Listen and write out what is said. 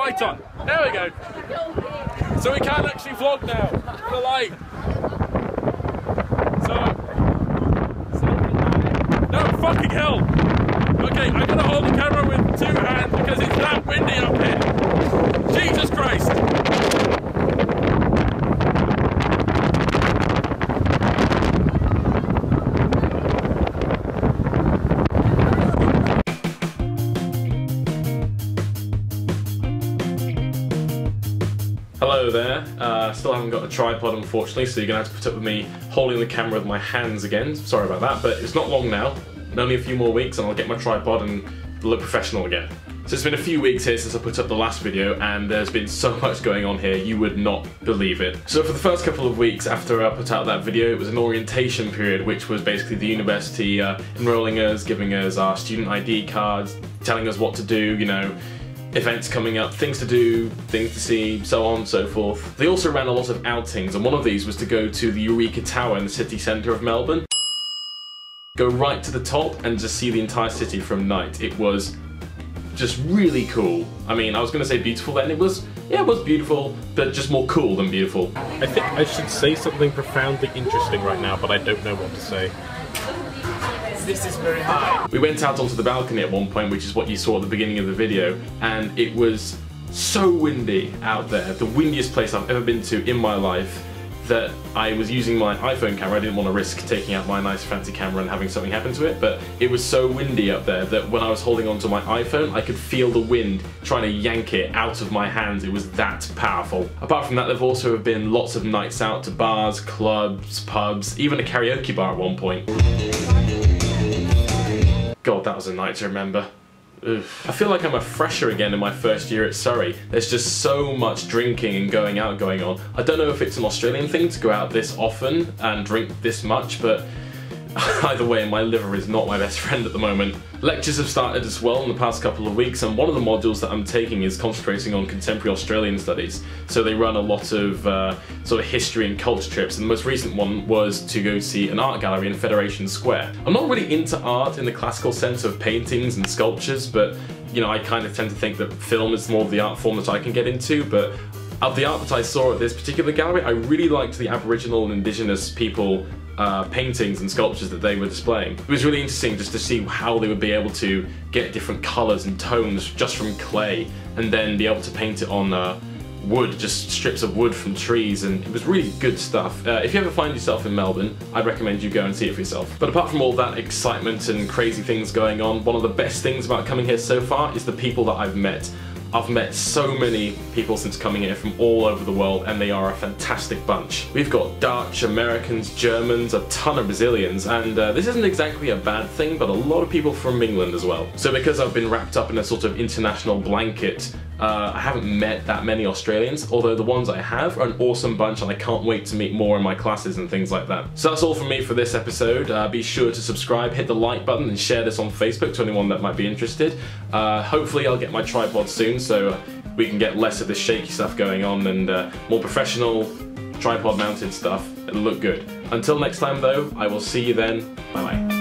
light on. There we go. So we can actually vlog now. The light. No, fucking hell. Okay, I'm gonna hold the camera with 2 hands because it's that windy up here. Jesus Christ. Hello there, still haven't got a tripod unfortunately, so you're going to have to put up with me holding the camera with my hands again. Sorry about that, but it's not long now, only a few more weeks and I'll get my tripod and look professional again. So it's been a few weeks here since I put up the last video and there's been so much going on here, you would not believe it. So for the first couple of weeks after I put out that video, it was an orientation period, which was basically the university enrolling us, giving us our student ID cards, telling us what to do, you know, events coming up, things to do, things to see, so on and so forth. They also ran a lot of outings, and one of these was to go to the Eureka Tower in the city centre of Melbourne. Go right to the top and just see the entire city from night. It was just really cool. I mean, I was going to say beautiful then, it was beautiful, but just more cool than beautiful. I think I should say something profoundly interesting right now, but I don't know what to say. This is very high. We went out onto the balcony at one point, which is what you saw at the beginning of the video, and it was so windy out there, the windiest place I've ever been to in my life, that I was using my iPhone camera. I didn't want to risk taking out my nice fancy camera and having something happen to it, but it was so windy up there that when I was holding onto my iPhone, I could feel the wind trying to yank it out of my hands. It was that powerful. Apart from that, there've also been lots of nights out to bars, clubs, pubs, even a karaoke bar at one point. God, that was a night to remember. Ugh. I feel like I'm a fresher again in my first year at Surrey. There's just so much drinking and going out going on. I don't know if it's an Australian thing to go out this often and drink this much, but either way, my liver is not my best friend at the moment. Lectures have started as well in the past couple of weeks, and one of the modules that I'm taking is concentrating on contemporary Australian studies. So they run a lot of sort of history and culture trips, and the most recent one was to go see an art gallery in Federation Square. I'm not really into art in the classical sense of paintings and sculptures, but you know, I kind of tend to think that film is more of the art form that I can get into, but of the art that I saw at this particular gallery, I really liked the Aboriginal and Indigenous people paintings and sculptures that they were displaying. It was really interesting just to see how they would be able to get different colours and tones just from clay and then be able to paint it on wood, just strips of wood from trees, and it was really good stuff. If you ever find yourself in Melbourne, I'd recommend you go and see it for yourself. But apart from all that excitement and crazy things going on, one of the best things about coming here so far is the people that I've met. I've met so many people since coming here from all over the world, and they are a fantastic bunch. We've got Dutch, Americans, Germans, a ton of Brazilians, and this isn't exactly a bad thing, but a lot of people from England as well. So because I've been wrapped up in a sort of international blanket, I haven't met that many Australians, although the ones I have are an awesome bunch and I can't wait to meet more in my classes and things like that. So that's all from me for this episode. Be sure to subscribe, hit the like button and share this on Facebook to anyone that might be interested. Hopefully I'll get my tripod soon so we can get less of this shaky stuff going on and more professional tripod mounted stuff. It'll look good. Until next time though, I will see you then. Bye bye.